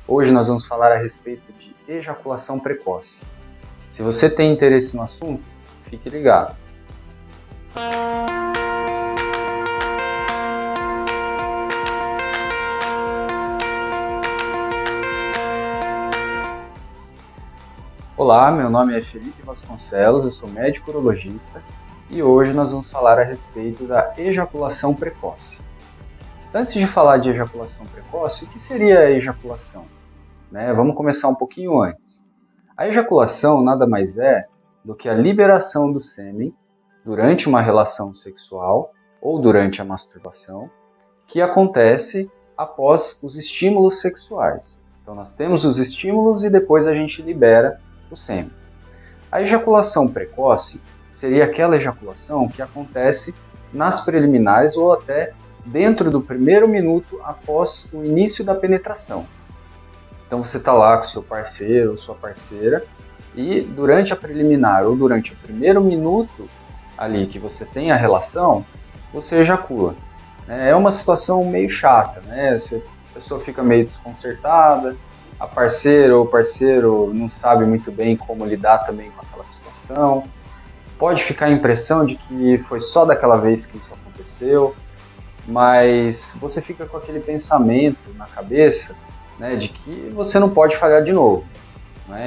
Hoje nós vamos falar a respeito de ejaculação precoce. Se você tem interesse no assunto, fique ligado. Olá, meu nome é Felipe Vasconcelos, eu sou médico urologista e hoje nós vamos falar a respeito da ejaculação precoce. Antes de falar de ejaculação precoce, o que seria a ejaculação? Vamos começar um pouquinho antes. A ejaculação nada mais é do que a liberação do sêmen durante uma relação sexual ou durante a masturbação, que acontece após os estímulos sexuais. Então nós temos os estímulos e depois a gente libera o sêmen. A ejaculação precoce seria aquela ejaculação que acontece nas preliminares ou até dentro do primeiro minuto após o início da penetração. Então você está lá com seu parceiro ou sua parceira e durante a preliminar ou durante o primeiro minuto ali que você tem a relação, você ejacula. É uma situação meio chata, a pessoa fica meio desconcertada, a parceira ou o parceiro não sabe muito bem como lidar também com aquela situação. Pode ficar a impressão de que foi só daquela vez que isso aconteceu, mas você fica com aquele pensamento na cabeça, de que você não pode falhar de novo.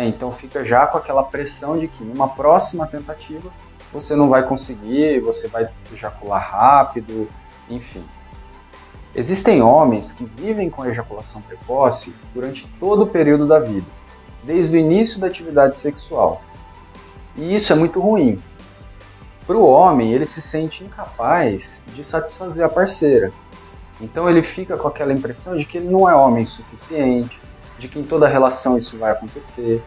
Então fica já com aquela pressão de que numa próxima tentativa você não vai conseguir, você vai ejacular rápido, enfim. Existem homens que vivem com ejaculação precoce durante todo o período da vida, desde o início da atividade sexual. E isso é muito ruim. Para o homem, ele se sente incapaz de satisfazer a parceira. Então ele fica com aquela impressão de que ele não é homem suficiente, de que em toda relação isso vai acontecer.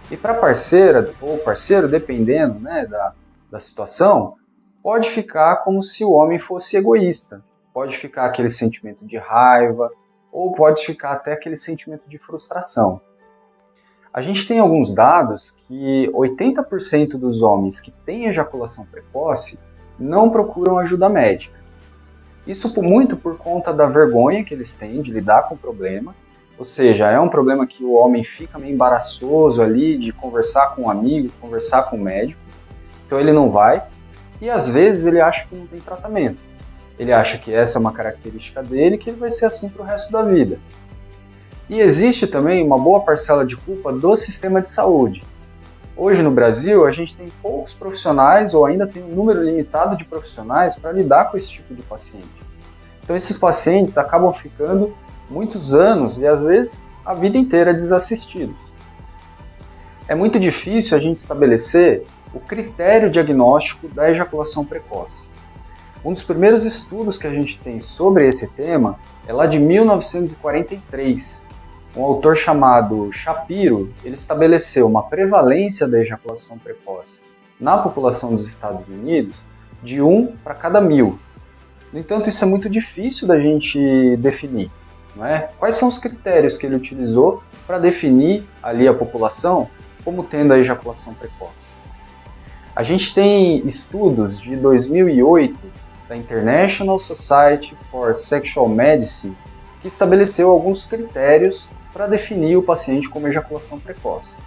E para a parceira ou parceiro, dependendo da situação, pode ficar como se o homem fosse egoísta. Pode ficar aquele sentimento de raiva, ou pode ficar até aquele sentimento de frustração. A gente tem alguns dados que 80% dos homens que têm ejaculação precoce não procuram ajuda médica. Isso muito por conta da vergonha que eles têm de lidar com o problema, ou seja, é um problema que o homem fica meio embaraçoso ali de conversar com um amigo, conversar com um médico, então ele não vai, e às vezes ele acha que não tem tratamento. Ele acha que essa é uma característica dele e que ele vai ser assim para o resto da vida. E existe também uma boa parcela de culpa do sistema de saúde. Hoje no Brasil a gente tem poucos profissionais ou ainda tem um número limitado de profissionais para lidar com esse tipo de paciente. Então esses pacientes acabam ficando muitos anos e às vezes a vida inteira desassistidos. É muito difícil a gente estabelecer o critério diagnóstico da ejaculação precoce. Um dos primeiros estudos que a gente tem sobre esse tema é lá de 1943. Um autor chamado Shapiro, ele estabeleceu uma prevalência da ejaculação precoce na população dos Estados Unidos de 1 para cada 1000. No entanto, isso é muito difícil da gente definir. Quais são os critérios que ele utilizou para definir ali a população como tendo a ejaculação precoce? A gente tem estudos de 2008 da International Society for Sexual Medicine que estabeleceu alguns critérios para definir o paciente como ejaculação precoce.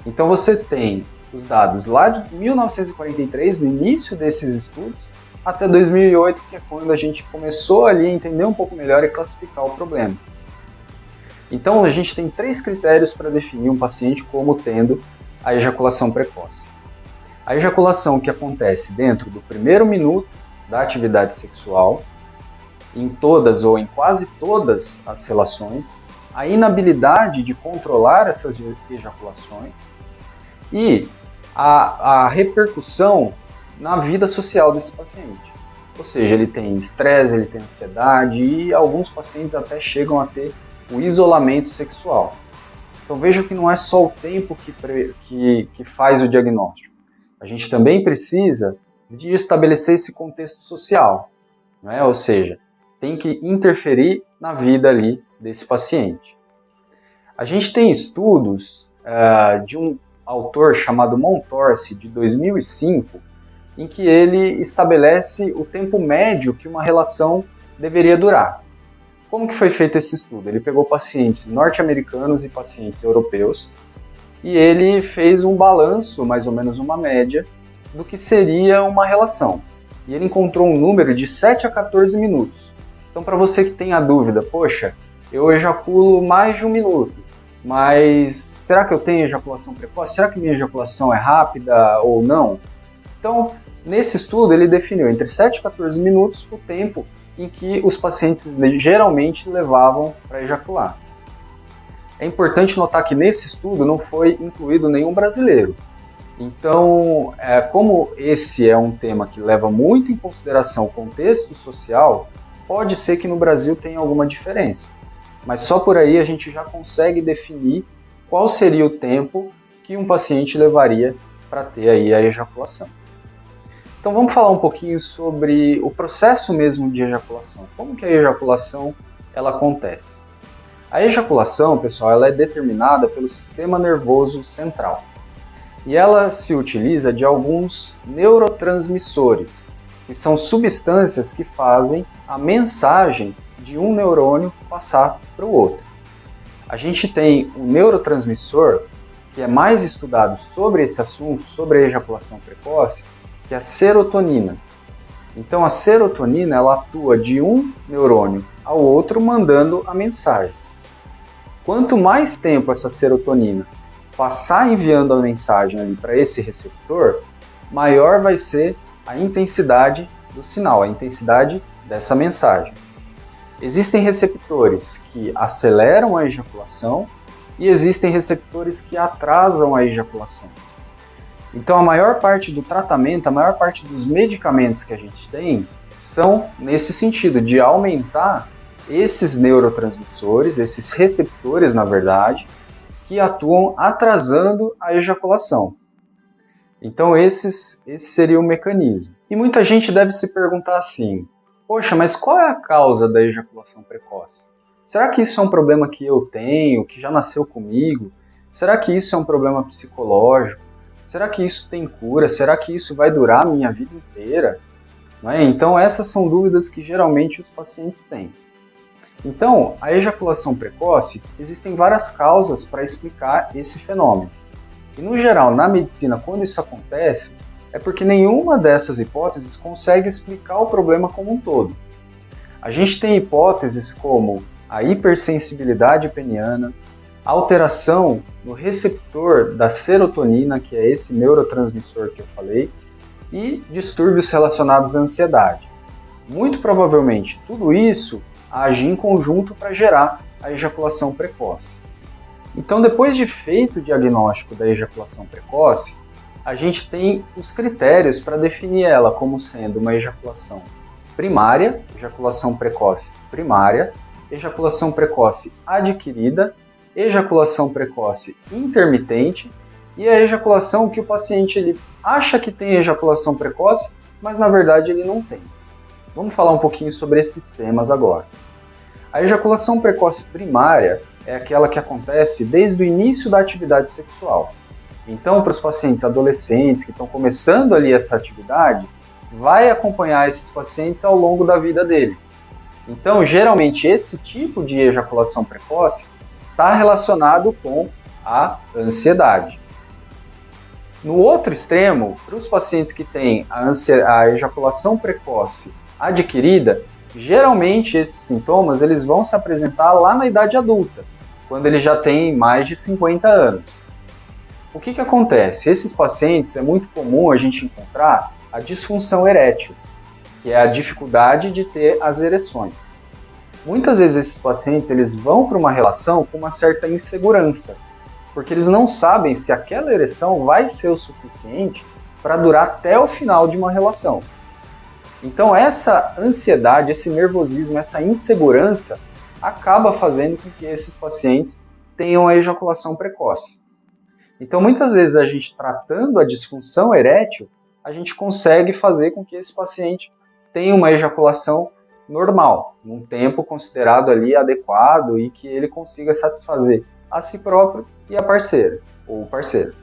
Então você tem os dados lá de 1943, no início desses estudos, até 2008, que é quando a gente começou ali a entender um pouco melhor e classificar o problema. Então a gente tem 3 critérios para definir um paciente como tendo a ejaculação precoce. A ejaculação que acontece dentro do primeiro minuto da atividade sexual, em todas ou em quase todas as relações, a inabilidade de controlar essas ejaculações e a repercussão na vida social desse paciente. Ou seja, ele tem estresse, ele tem ansiedade e alguns pacientes até chegam a ter o isolamento sexual. Então veja que não é só o tempo que faz o diagnóstico. A gente também precisa de estabelecer esse contexto social, ou seja, tem que interferir na vida ali desse paciente. A gente tem estudos de um autor chamado Montorsi, de 2005, em que ele estabelece o tempo médio que uma relação deveria durar. Como que foi feito esse estudo? Ele pegou pacientes norte-americanos e pacientes europeus e ele fez um balanço, mais ou menos uma média, do que seria uma relação. E ele encontrou um número de 7 a 14 minutos. Então, para você que tem a dúvida, poxa, eu ejaculo mais de 1 minuto, mas será que eu tenho ejaculação precoce? Será que minha ejaculação é rápida ou não? Então, nesse estudo, ele definiu entre 7 e 14 minutos o tempo em que os pacientes geralmente levavam para ejacular. É importante notar que nesse estudo não foi incluído nenhum brasileiro. Então, como esse é um tema que leva muito em consideração o contexto social, pode ser que no Brasil tenha alguma diferença. Mas só por aí a gente já consegue definir qual seria o tempo que um paciente levaria para ter aí a ejaculação. Então vamos falar um pouquinho sobre o processo mesmo de ejaculação. Como que a ejaculação ela acontece? A ejaculação, pessoal, ela é determinada pelo sistema nervoso central. E ela se utiliza de alguns neurotransmissores, que são substâncias que fazem a mensagem de um neurônio passar para o outro. A gente tem um neurotransmissor que é mais estudado sobre esse assunto, sobre a ejaculação precoce, que é a serotonina. Então a serotonina ela atua de um neurônio ao outro mandando a mensagem. Quanto mais tempo essa serotonina passar enviando a mensagem ali para esse receptor, maior vai ser a intensidade do sinal, a intensidade dessa mensagem. Existem receptores que aceleram a ejaculação e existem receptores que atrasam a ejaculação. Então a maior parte do tratamento, a maior parte dos medicamentos que a gente tem são nesse sentido, de aumentar esses neurotransmissores, esses receptores na verdade, que atuam atrasando a ejaculação. Então esse seria o mecanismo. E muita gente deve se perguntar assim, poxa, mas qual é a causa da ejaculação precoce? Será que isso é um problema que eu tenho, que já nasceu comigo? Será que isso é um problema psicológico? Será que isso tem cura? Será que isso vai durar a minha vida inteira? Não é? Então essas são dúvidas que geralmente os pacientes têm. Então, a ejaculação precoce, existem várias causas para explicar esse fenômeno. E no geral, na medicina, quando isso acontece, é porque nenhuma dessas hipóteses consegue explicar o problema como um todo. A gente tem hipóteses como a hipersensibilidade peniana, alteração no receptor da serotonina, que é esse neurotransmissor que eu falei, e distúrbios relacionados à ansiedade. Muito provavelmente, tudo isso age em conjunto para gerar a ejaculação precoce. Então, depois de feito o diagnóstico da ejaculação precoce, a gente tem os critérios para definir ela como sendo uma ejaculação primária, ejaculação precoce primária, ejaculação precoce adquirida, ejaculação precoce intermitente e a ejaculação que o paciente ele acha que tem ejaculação precoce, mas na verdade ele não tem. Vamos falar um pouquinho sobre esses temas agora. A ejaculação precoce primária é aquela que acontece desde o início da atividade sexual. Então, para os pacientes adolescentes que estão começando ali essa atividade, vai acompanhar esses pacientes ao longo da vida deles. Então, geralmente, esse tipo de ejaculação precoce está relacionado com a ansiedade. No outro extremo, para os pacientes que têm a ejaculação precoce adquirida, geralmente esses sintomas eles vão se apresentar lá na idade adulta, quando ele já tem mais de 50 anos. O que acontece? Esses pacientes é muito comum a gente encontrar a disfunção erétil, que é a dificuldade de ter as ereções. Muitas vezes esses pacientes eles vão para uma relação com uma certa insegurança, porque eles não sabem se aquela ereção vai ser o suficiente para durar até o final de uma relação. Então essa ansiedade, esse nervosismo, essa insegurança acaba fazendo com que esses pacientes tenham a ejaculação precoce. Então muitas vezes a gente tratando a disfunção erétil, a gente consegue fazer com que esse paciente tenha uma ejaculação normal, num tempo considerado ali adequado e que ele consiga satisfazer a si próprio e a parceira ou o parceiro.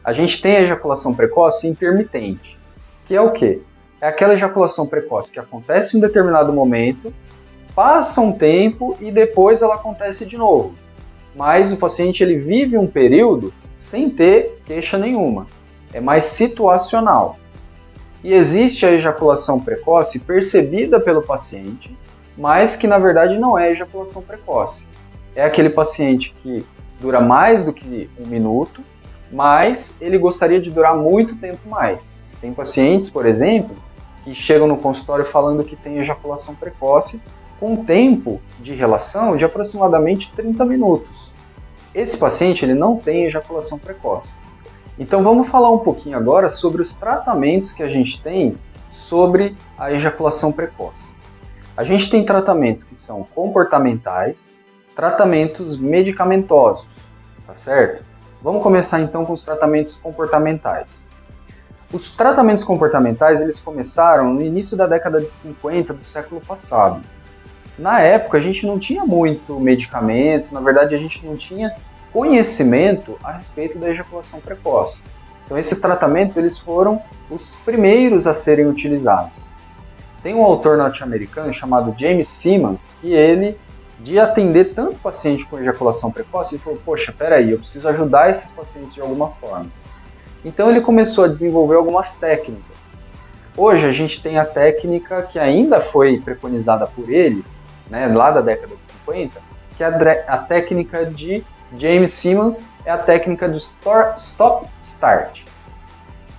A gente tem a ejaculação precoce intermitente, que é o quê? É aquela ejaculação precoce que acontece em um determinado momento passa um tempo e depois ela acontece de novo. Mas o paciente ele vive um período sem ter queixa nenhuma. É mais situacional. E existe a ejaculação precoce percebida pelo paciente, mas que na verdade não é ejaculação precoce. É aquele paciente que dura mais do que 1 minuto, mas ele gostaria de durar muito tempo mais. Tem pacientes, por exemplo, que chegam no consultório falando que tem ejaculação precoce com um tempo de relação de aproximadamente 30 minutos. Esse paciente ele não tem ejaculação precoce. Então vamos falar um pouquinho agora sobre os tratamentos que a gente tem sobre a ejaculação precoce. A gente tem tratamentos que são comportamentais, tratamentos medicamentosos, tá certo? Vamos começar então com os tratamentos comportamentais. Os tratamentos comportamentais eles começaram no início da década de 50 do século passado. Na época a gente não tinha muito medicamento, na verdade a gente não tinha conhecimento a respeito da ejaculação precoce. Então esses tratamentos eles foram os primeiros a serem utilizados. Tem um autor norte-americano chamado James Simmons que ele, de atender tanto paciente com ejaculação precoce, ele falou, poxa, peraí, eu preciso ajudar esses pacientes de alguma forma. Então ele começou a desenvolver algumas técnicas. Hoje a gente tem a técnica que ainda foi preconizada por ele, né, lá da década de 50, que é a técnica de James Simmons, é a técnica do Stop-Start.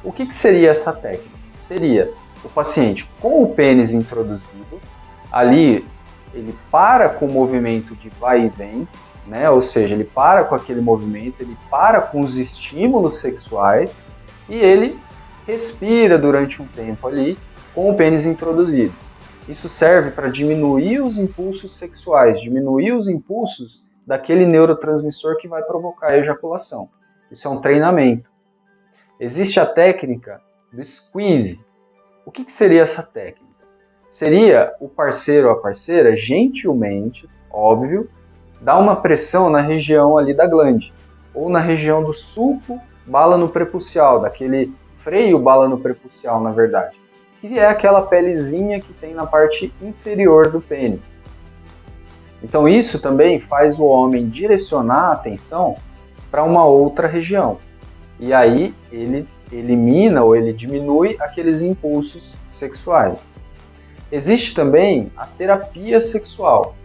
O que seria essa técnica? Seria o paciente com o pênis introduzido, ali ele para com o movimento de vai e vem, né? Ou seja, ele para com aquele movimento, ele para com os estímulos sexuais e ele respira durante um tempo ali com o pênis introduzido. Isso serve para diminuir os impulsos sexuais, diminuir os impulsos daquele neurotransmissor que vai provocar a ejaculação. Isso é um treinamento. Existe a técnica do squeeze. O que seria essa técnica? Seria o parceiro ou a parceira, gentilmente, óbvio, dar uma pressão na região ali da glande, ou na região do sulco bálano-prepucial, daquele freio bálano-prepucial, na verdade, que é aquela pelezinha que tem na parte inferior do pênis. Então isso também faz o homem direcionar a atenção para uma outra região. E aí ele elimina ou ele diminui aqueles impulsos sexuais. Existe também a terapia sexual.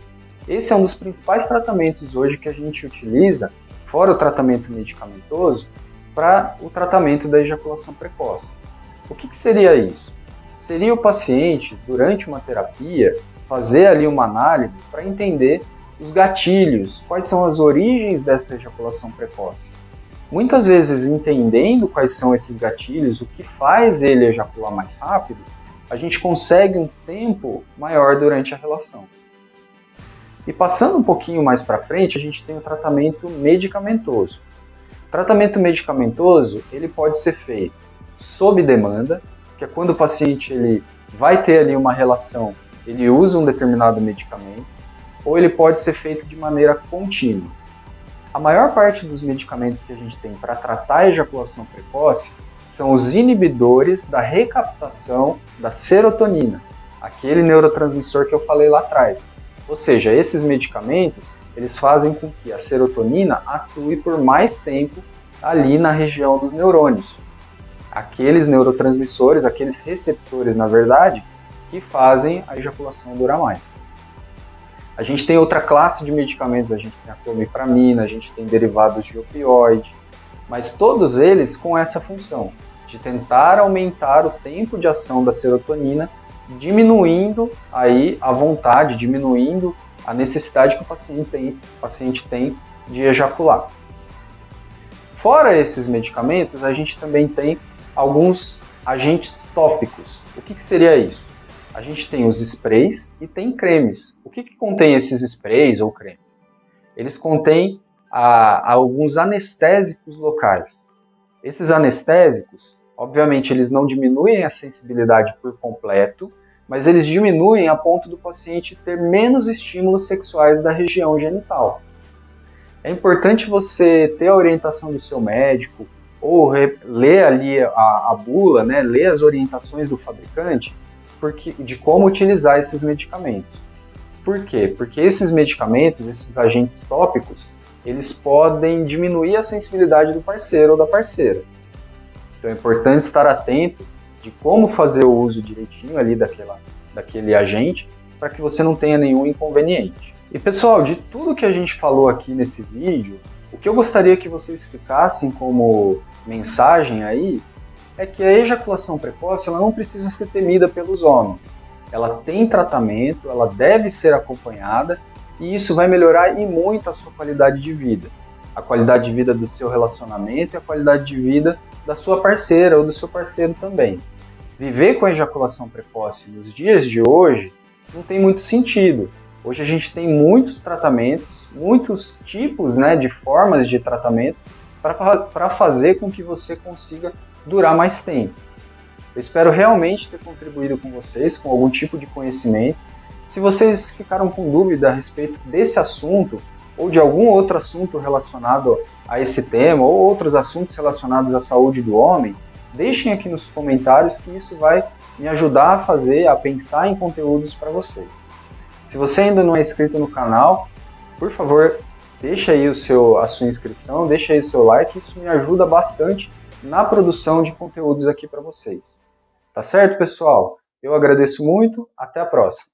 Esse é um dos principais tratamentos hoje que a gente utiliza, fora o tratamento medicamentoso, para o tratamento da ejaculação precoce. O que seria isso? Seria o paciente, durante uma terapia, fazer ali uma análise para entender os gatilhos, quais são as origens dessa ejaculação precoce. Muitas vezes, entendendo quais são esses gatilhos, o que faz ele ejacular mais rápido, a gente consegue um tempo maior durante a relação. E passando um pouquinho mais para frente, a gente tem o tratamento medicamentoso. O tratamento medicamentoso ele pode ser feito sob demanda, que é quando o paciente ele vai ter ali uma relação, ele usa um determinado medicamento, ou ele pode ser feito de maneira contínua. A maior parte dos medicamentos que a gente tem para tratar a ejaculação precoce são os inibidores da recaptação da serotonina, aquele neurotransmissor que eu falei lá atrás. Ou seja, esses medicamentos eles fazem com que a serotonina atue por mais tempo ali na região dos neurônios. Aqueles neurotransmissores, aqueles receptores, na verdade, que fazem a ejaculação durar mais. A gente tem outra classe de medicamentos, a gente tem a clomipramina, a gente tem derivados de opioide, mas todos eles com essa função, de tentar aumentar o tempo de ação da serotonina, diminuindo aí a vontade, diminuindo a necessidade que o paciente tem de ejacular. Fora esses medicamentos, a gente também tem alguns agentes tópicos. O que seria isso? A gente tem os sprays e tem cremes. O que contém esses sprays ou cremes? Eles contêm alguns anestésicos locais. Esses anestésicos, obviamente, eles não diminuem a sensibilidade por completo, mas eles diminuem a ponto do paciente ter menos estímulos sexuais da região genital. É importante você ter a orientação do seu médico ou ler ali a bula, né, ler as orientações do fabricante de como utilizar esses medicamentos. Por quê? Porque esses medicamentos, esses agentes tópicos, eles podem diminuir a sensibilidade do parceiro ou da parceira. Então é importante estar atento de como fazer o uso direitinho ali daquele agente para que você não tenha nenhum inconveniente. E pessoal, de tudo que a gente falou aqui nesse vídeo, o que eu gostaria que vocês ficassem como mensagem aí é que a ejaculação precoce ela não precisa ser temida pelos homens. Ela tem tratamento, ela deve ser acompanhada e isso vai melhorar e muito a sua qualidade de vida. A qualidade de vida do seu relacionamento e a qualidade de vida da sua parceira ou do seu parceiro também. Viver com a ejaculação precoce nos dias de hoje não tem muito sentido. Hoje a gente tem muitos tratamentos, muitos tipos, de formas de tratamento para fazer com que você consiga durar mais tempo. Eu espero realmente ter contribuído com vocês, com algum tipo de conhecimento. Se vocês ficaram com dúvida a respeito desse assunto, ou de algum outro assunto relacionado a esse tema, ou outros assuntos relacionados à saúde do homem, deixem aqui nos comentários que isso vai me ajudar a pensar em conteúdos para vocês. Se você ainda não é inscrito no canal, por favor, deixa aí a sua inscrição, deixa aí o seu like, isso me ajuda bastante na produção de conteúdos aqui para vocês. Tá certo, pessoal? Eu agradeço muito, até a próxima!